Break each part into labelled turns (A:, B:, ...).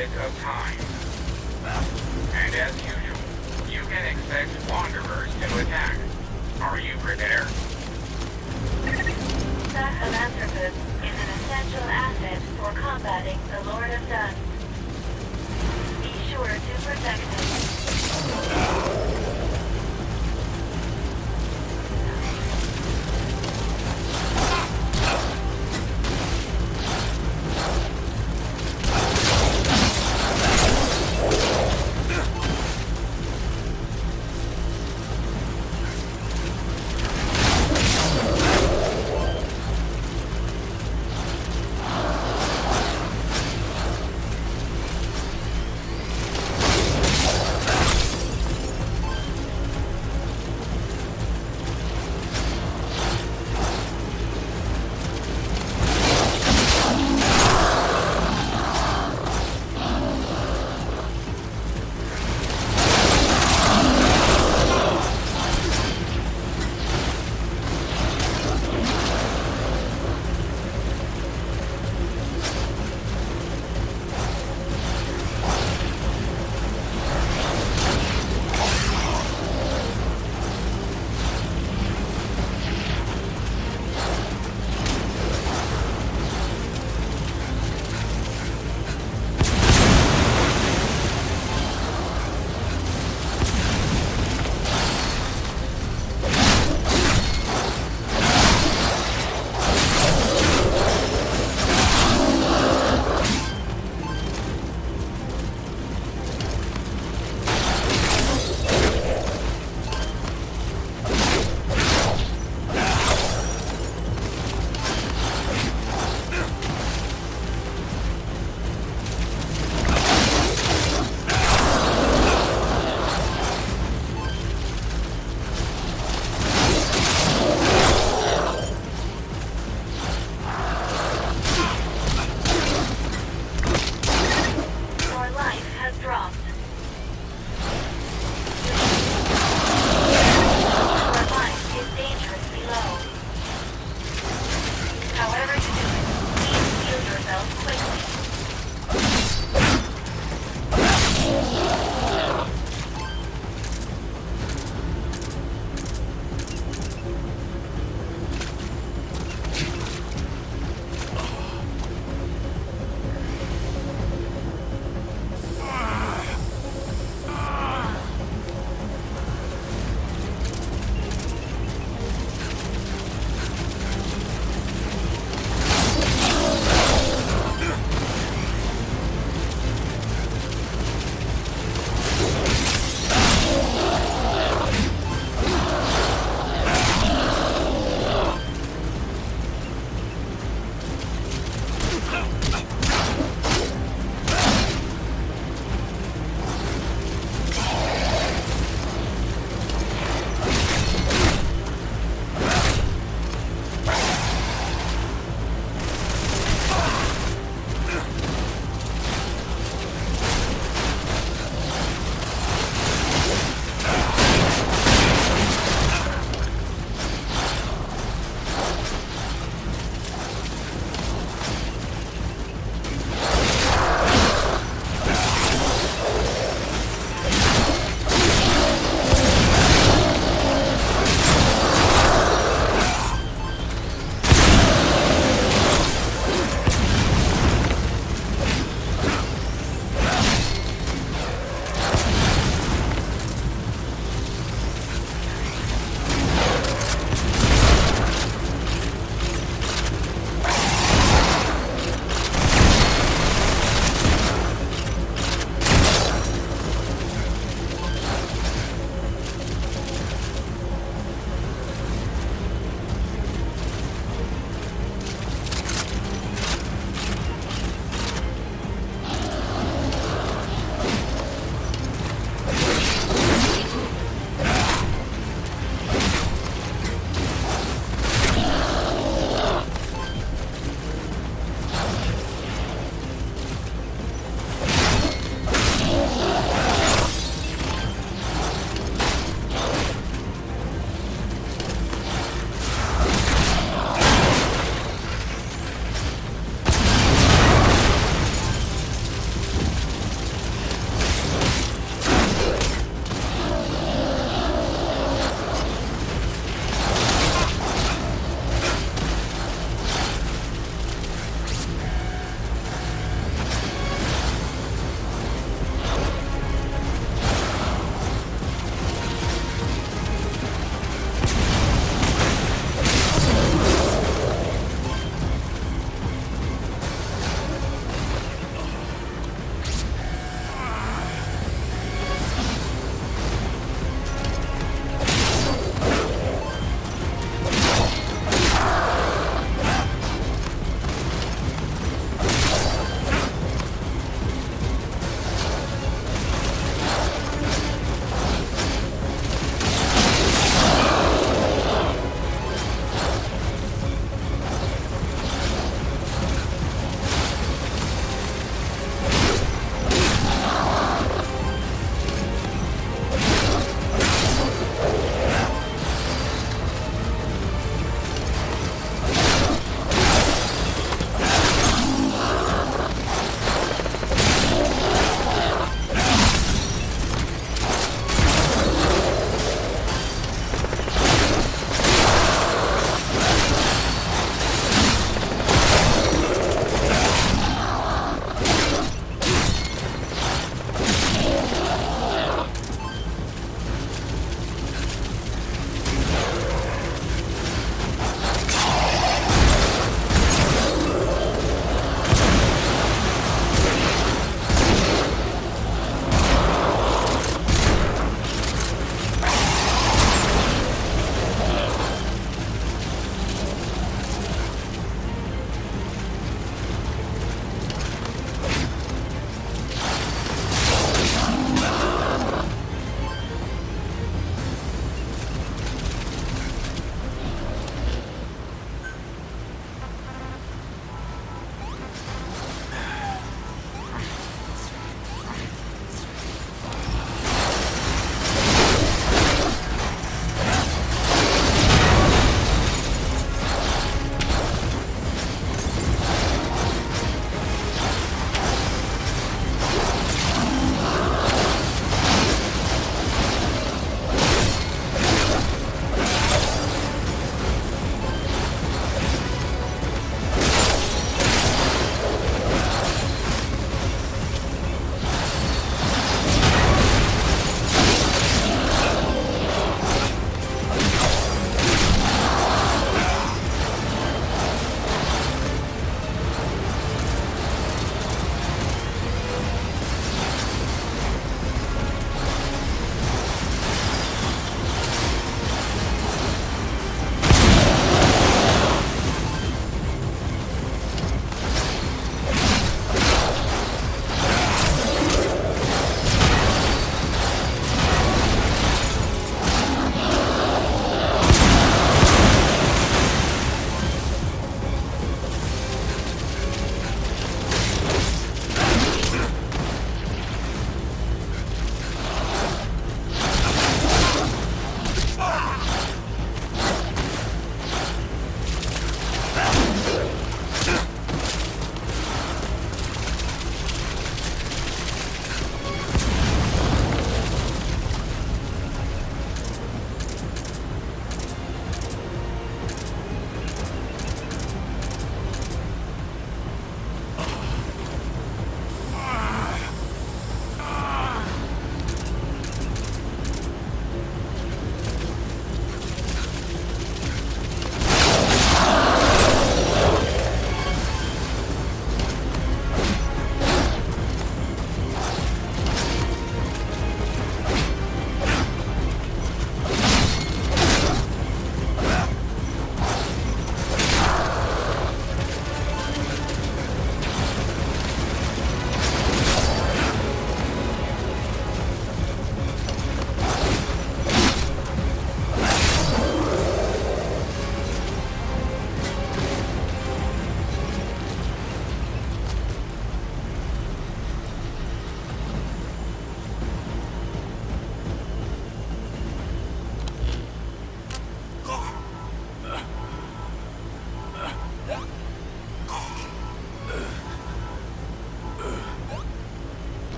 A: bit of time. And as usual, you can expect wanderers to attack. Are you prepared?
B: Sahelanthropus is an essential asset for combating the Lord of Dust. Be sure to protect him.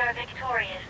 B: are victorious.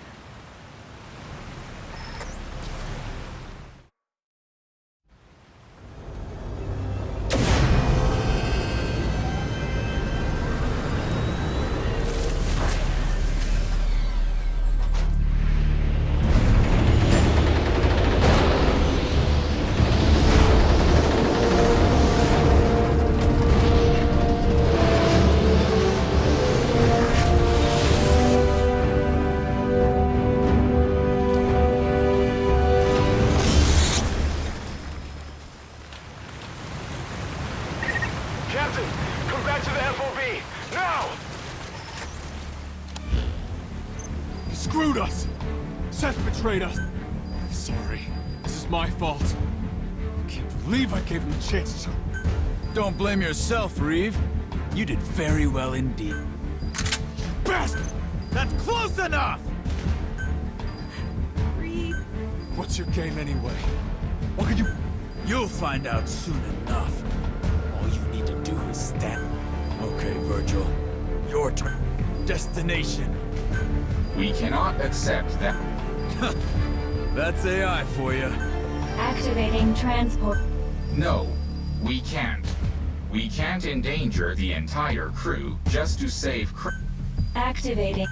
C: Captain, come back to the FOB, now!
D: He screwed us! Seth betrayed us! Sorry. This is my fault. I can't believe I gave him a chance to...
E: Don't blame yourself, Reeve. You did very well indeed.
D: Bastard!
E: That's close enough!
F: Reeve.
D: What's your game anyway? What could you...
E: You'll find out soon enough. All you need to do is stand... Okay, Virgil. Your turn. Destination.
A: We cannot accept that.
E: That's AI for you.
B: Activating transport.
A: No, we can't. We can't endanger the entire crew just to save
B: Activating.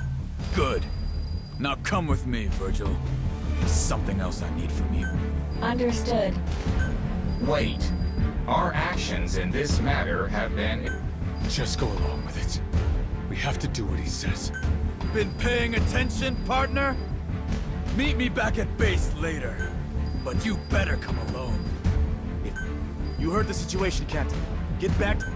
E: Good. Now come with me, Virgil. There's something else I need from you.
B: Understood.
A: Wait. Our actions in this matter have been...
D: Just go along with it. We have to do what he says.
E: Been paying attention, partner? Meet me back at base later. But you better come alone. You heard the situation, Captain. Get back to...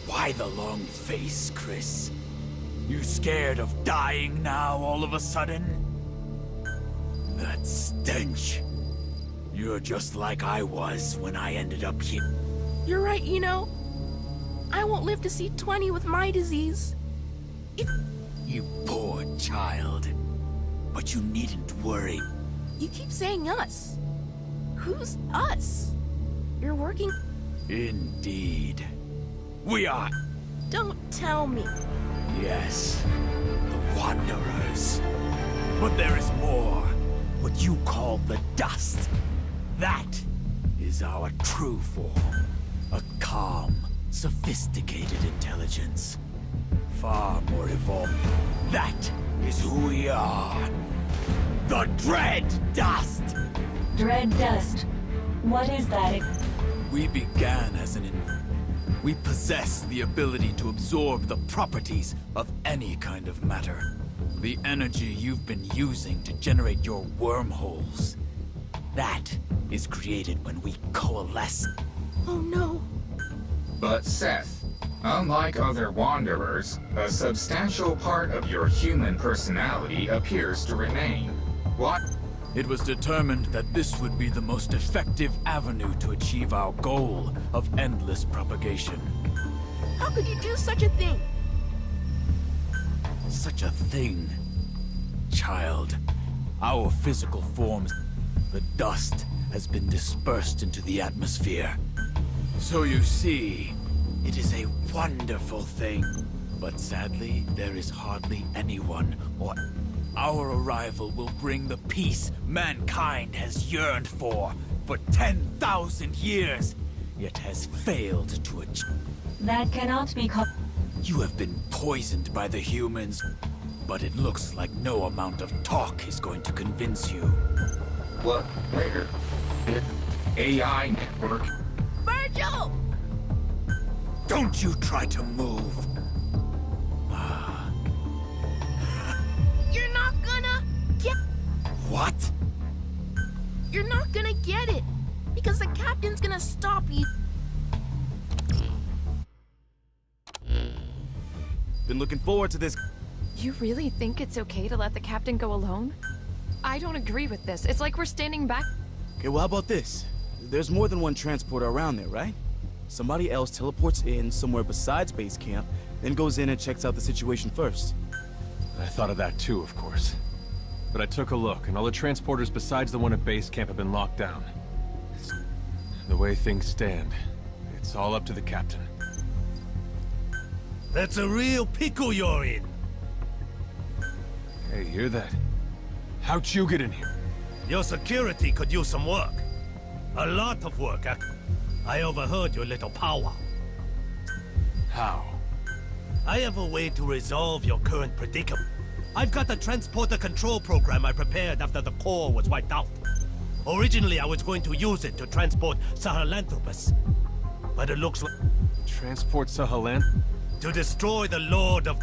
E: Why the long face, Chris? You scared of dying now all of a sudden? That stench. You're just like I was when I ended up here.
F: You're right, you know. I won't live to see 20 with my disease.
E: You poor child. But you needn't worry.
F: You keep saying us. Who's us? You're working...
E: Indeed. We are.
F: Don't tell me.
E: Yes. The Wanderers. But there is more. What you call the dust. That is our true form. A calm, sophisticated intelligence. Far more evolved. That is who we are. The Dread Dust!
B: Dread dust. What is that?
E: We began as we possess the ability to absorb the properties of any kind of matter. The energy you've been using to generate your wormholes. That is created when we coalesce.
F: Oh no.
A: But Seth, unlike other Wanderers, a substantial part of your human personality appears to remain. What?
E: It was determined that this would be the most effective avenue to achieve our goal of endless propagation.
F: How could you do such a thing?
E: Such a thing, child. Our physical forms, the dust, has been dispersed into the atmosphere. So you see, it is a wonderful thing. But sadly, there is hardly anyone or... Our arrival will bring the peace mankind has yearned for 10,000 years, yet has failed to achieve.
B: That cannot be called...
E: You have been poisoned by the humans, but it looks like no amount of talk is going to convince you.
A: What? Later. AI network.
F: Joe!
E: Don't you try to move.
F: You're not gonna get...
E: What?
F: You're not gonna get it. Because the captain's gonna stop you.
E: Been looking forward to this.
G: You really think it's okay to let the captain go alone? I don't agree with this. It's like we're standing back.
E: Okay, well, how about this? There's more than one transporter around there, right? Somebody else teleports in somewhere besides base camp, then goes in and checks out the situation first.
H: I thought of that too, of course. But I took a look, and all the transporters besides the one at base camp have been locked down. The way things stand, it's all up to the captain.
I: That's a real pickle you're in.
H: Hey, hear that? How'd you get in here?
I: Your security could use some work. A lot of work. I overheard your little powwow.
H: How?
I: I have a way to resolve your current predicament. I've got a transporter control program I prepared after the core was wiped out. Originally, I was going to use it to transport Sahelanthropus. But it looks like...
H: Transport Sahelanth?
I: To destroy the Lord of...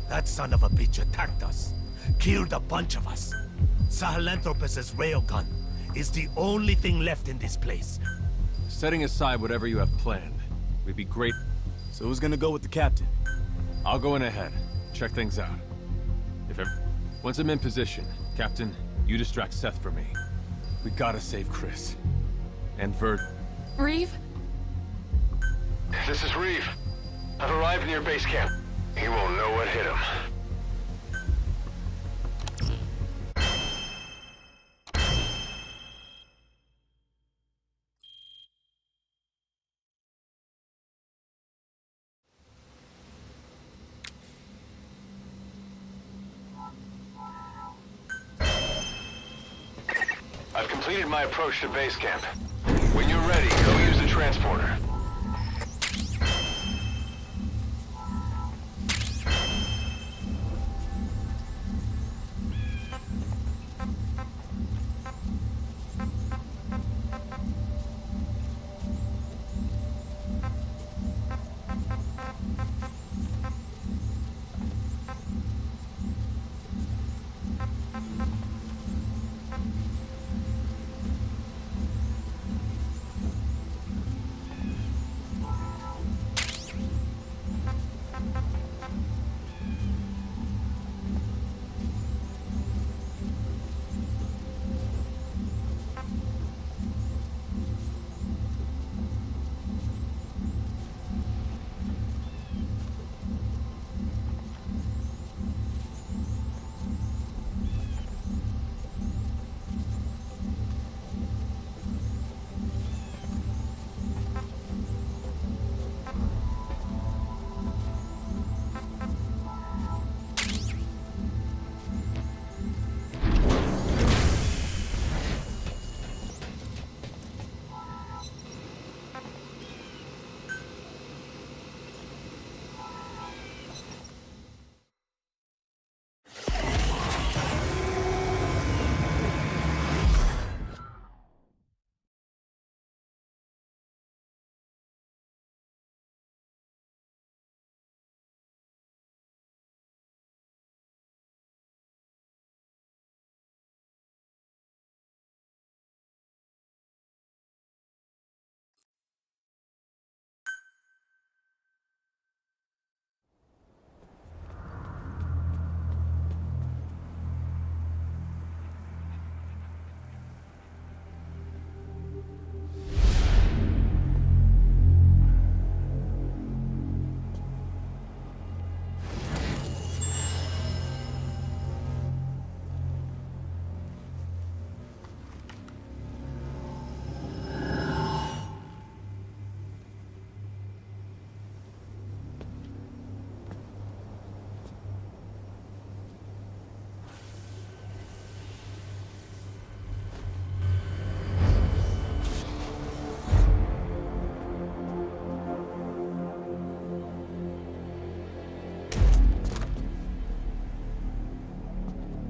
I: That son of a bitch attacked us. Killed a bunch of us. Sahelanthropus' railgun is the only thing left in this place.
H: Setting aside whatever you have planned, we'd be great.
E: So who's gonna go with the captain?
H: I'll go in ahead, check things out. Once I'm in position, Captain, you distract Seth for me. We gotta save Chris. And Vert.
G: Reeve?
C: This is Reeve. I've arrived near base camp. He won't know what hit him. I've completed my approach to base camp. When you're ready, go use the transporter.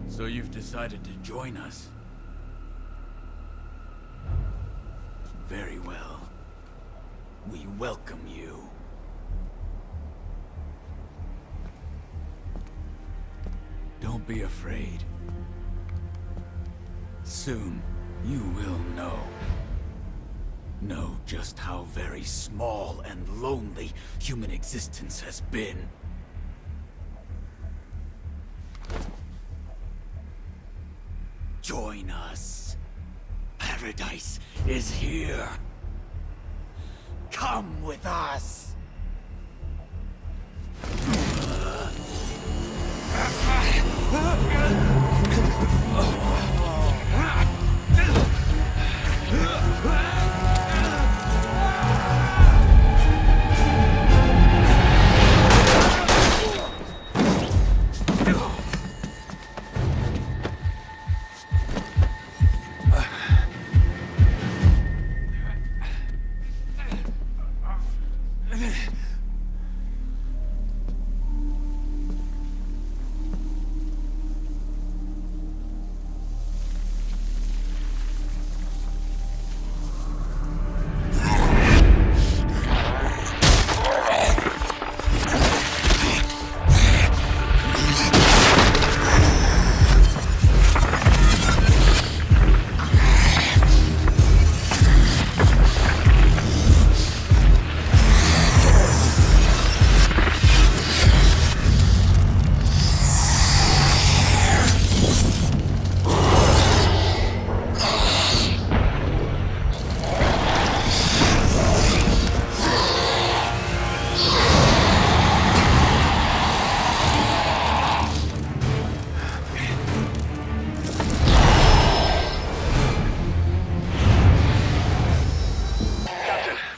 E: So you've decided to join us? Very well. we welcome you. Don't be afraid. Soon, you will know. Know just how very small and lonely human existence has been. Join us. Paradise is here. Come with us.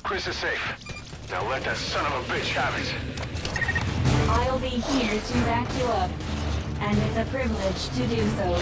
C: Chris is safe. Now let that son of a bitch have it.
B: I'll be here to back you up, and it's a privilege to do so.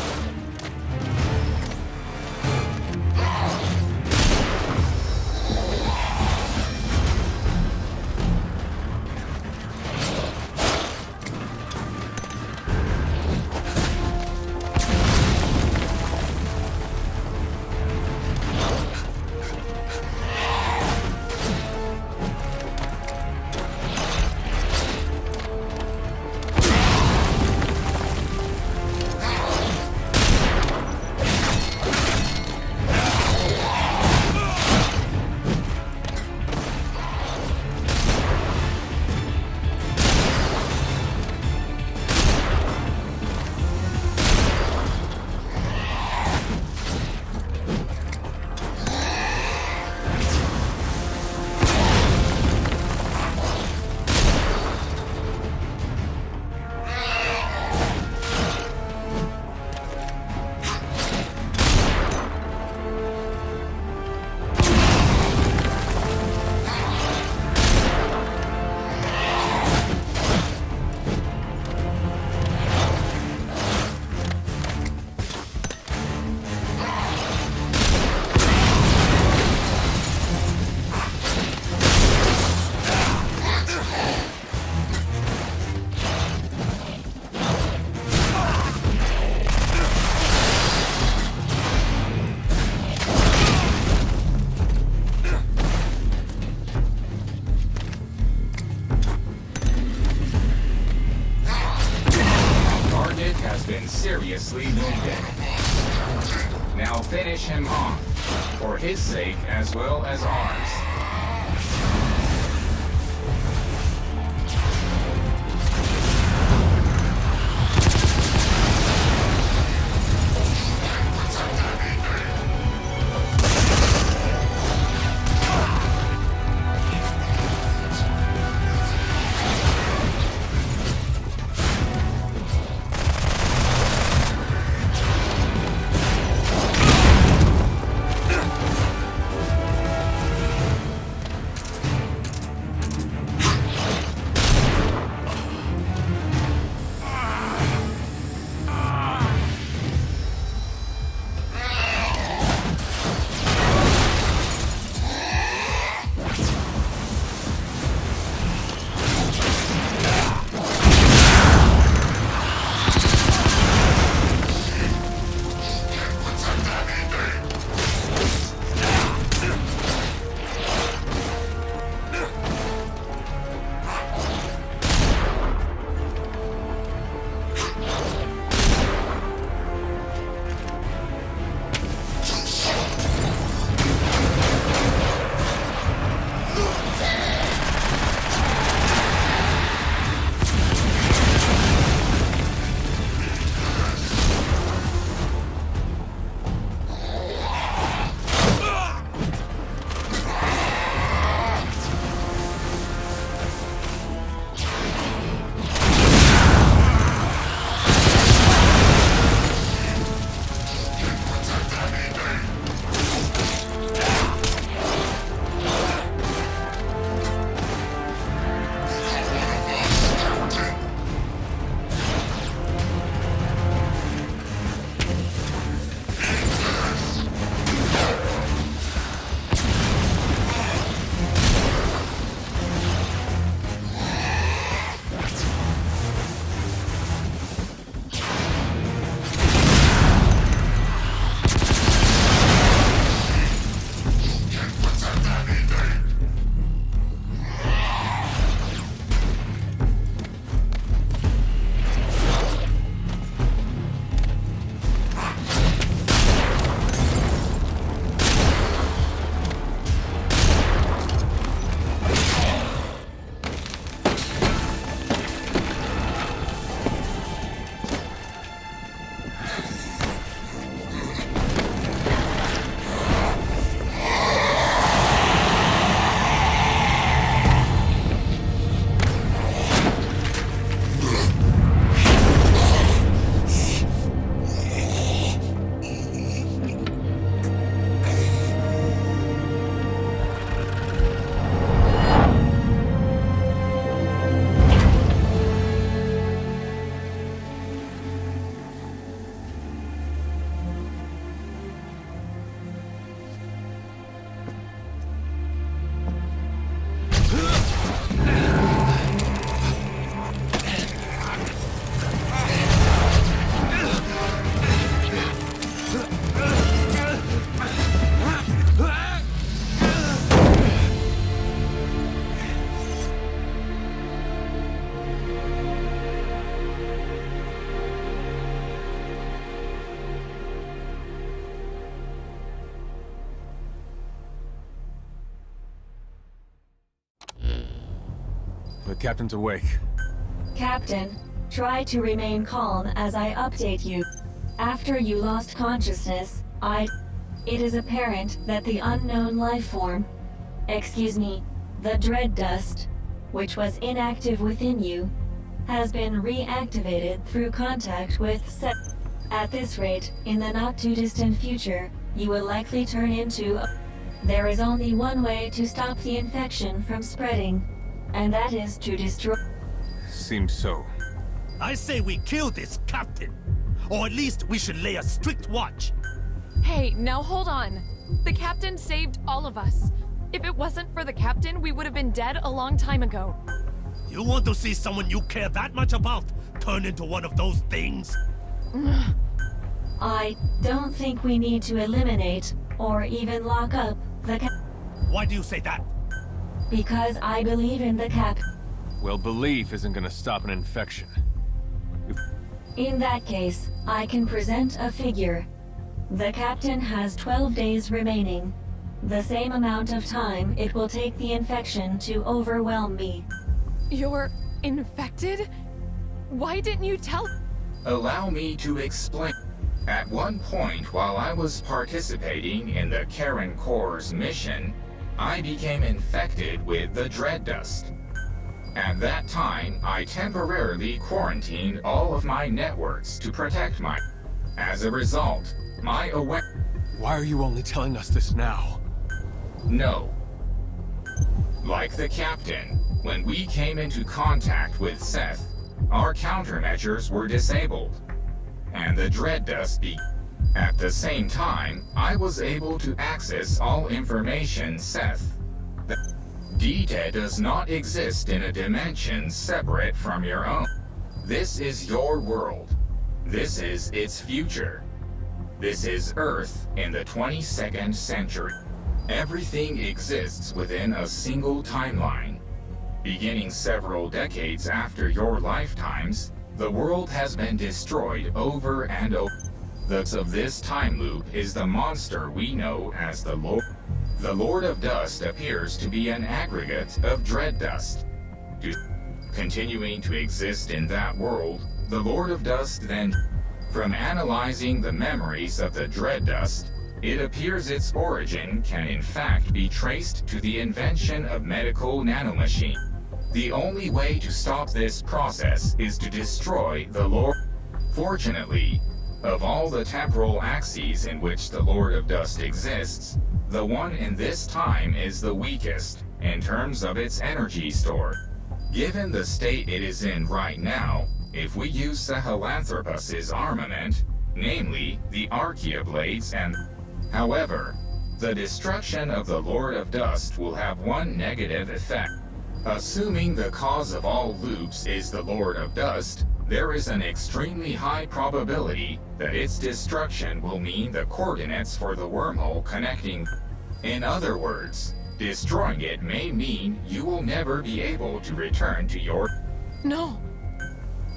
A: Seriously wounded. Now finish him off, for his sake as well as ours.
H: The captain's awake.
B: Captain, try to remain calm as I update you. After you lost consciousness, it is apparent that the unknown life form, the dread dust, which was inactive within you, has been reactivated through contact with Seth. At this rate, in the not-too-distant future, you will likely turn into There is only one way to stop the infection from spreading, and that is to destroy...
H: Seems so.
I: I say we kill this captain. Or at least we should lay a strict watch.
G: Hey, now hold on. The captain saved all of us. If it wasn't for the captain, we would have been dead a long time ago.
I: You want to see someone you care that much about turn into one of those things?
B: I don't think we need to eliminate, or even lock up, the
I: Why do you say that?
B: because I believe in the cap.
H: Well, belief isn't gonna stop an infection.
B: In that case, I can present a figure. The captain has 12 days remaining. The same amount of time it will take the infection to overwhelm me.
G: You're infected? Why didn't you tell...
A: Allow me to explain. At one point while I was participating in the Karen Corps' mission, I became infected with the dread dust. At that time, I temporarily quarantined all of my networks to protect my... As a result, my
H: Why are you only telling us this now?
A: No. Like the captain, when we came into contact with Seth, our countermeasures were disabled, and the dread dust At the same time, I was able to access all information Seth. Data does not exist in a dimension separate from your own. This is your world. This is its future. This is Earth in the 22nd century. Everything exists within a single timeline. Beginning several decades after your lifetimes, the world has been destroyed over and over. The of this time loop is the monster we know as the Lord. The Lord of Dust appears to be an aggregate of dread dust. Continuing to exist in that world, the Lord of Dust then... From analyzing the memories of the dread dust, it appears its origin can in fact be traced to the invention of medical nanomachine. The only way to stop this process is to destroy the Lord. Fortunately, of all the temporal axes in which the Lord of Dust exists, the one in this time is the weakest, in terms of its energy store. Given the state it is in right now, if we use Sahelanthropus' armament, namely the Archaea blades and... However, the destruction of the Lord of Dust will have one negative effect. Assuming the cause of all loops is the Lord of Dust, there is an extremely high probability that its destruction will mean the coordinates for the wormhole connecting. In other words, destroying it may mean you will never be able to return to your...
G: No.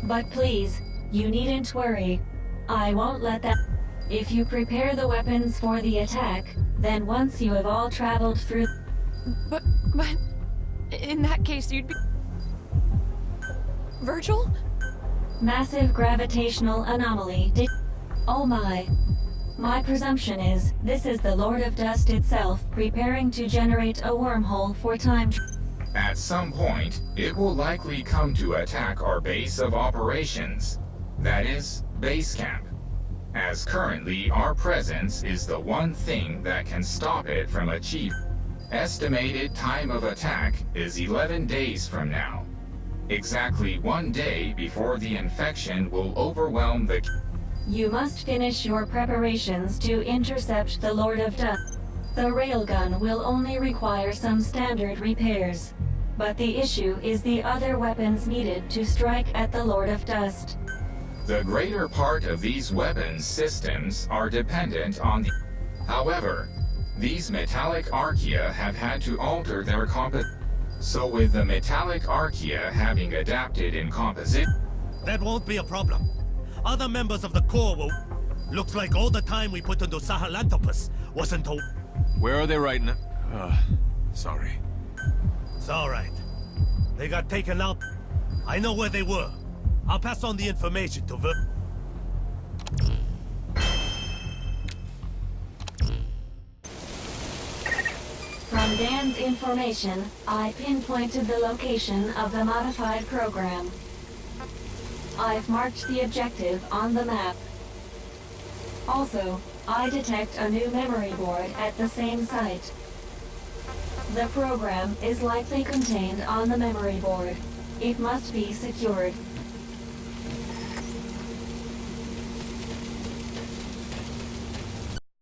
B: But please, you needn't worry. I won't let that... If you prepare the weapons for the attack, then once you have all traveled through...
G: But... In that case, you'd be... Virgil?
B: Massive gravitational anomaly Oh my. My presumption is, this is the Lord of Dust itself preparing to generate a wormhole for time
A: At some point, it will likely come to attack our base of operations. That is, base camp. As currently, our presence is the one thing that can stop it from achieving. Estimated time of attack is 11 days from now. Exactly 1 day before the infection will overwhelm the...
B: You must finish your preparations to intercept the Lord of Dust. The railgun will only require some standard repairs. But the issue is the other weapons needed to strike at the Lord of Dust.
A: The greater part of these weapons systems are dependent on the... However, these metallic archaea have had to alter their So with the metallic archaea having adapted in composition...
I: That won't be a problem. Other members of the Corps will... Looks like all the time we put into Sahelanthropus wasn't a...
H: Where are they right now? Sorry.
I: It's alright. They got taken out. I know where they were. I'll pass on the information to
B: From Dan's information, I pinpointed the location of the modified program. I've marked the objective on the map. Also, I detect a new memory board at the same site. The program is likely contained on the memory board. It must be secured.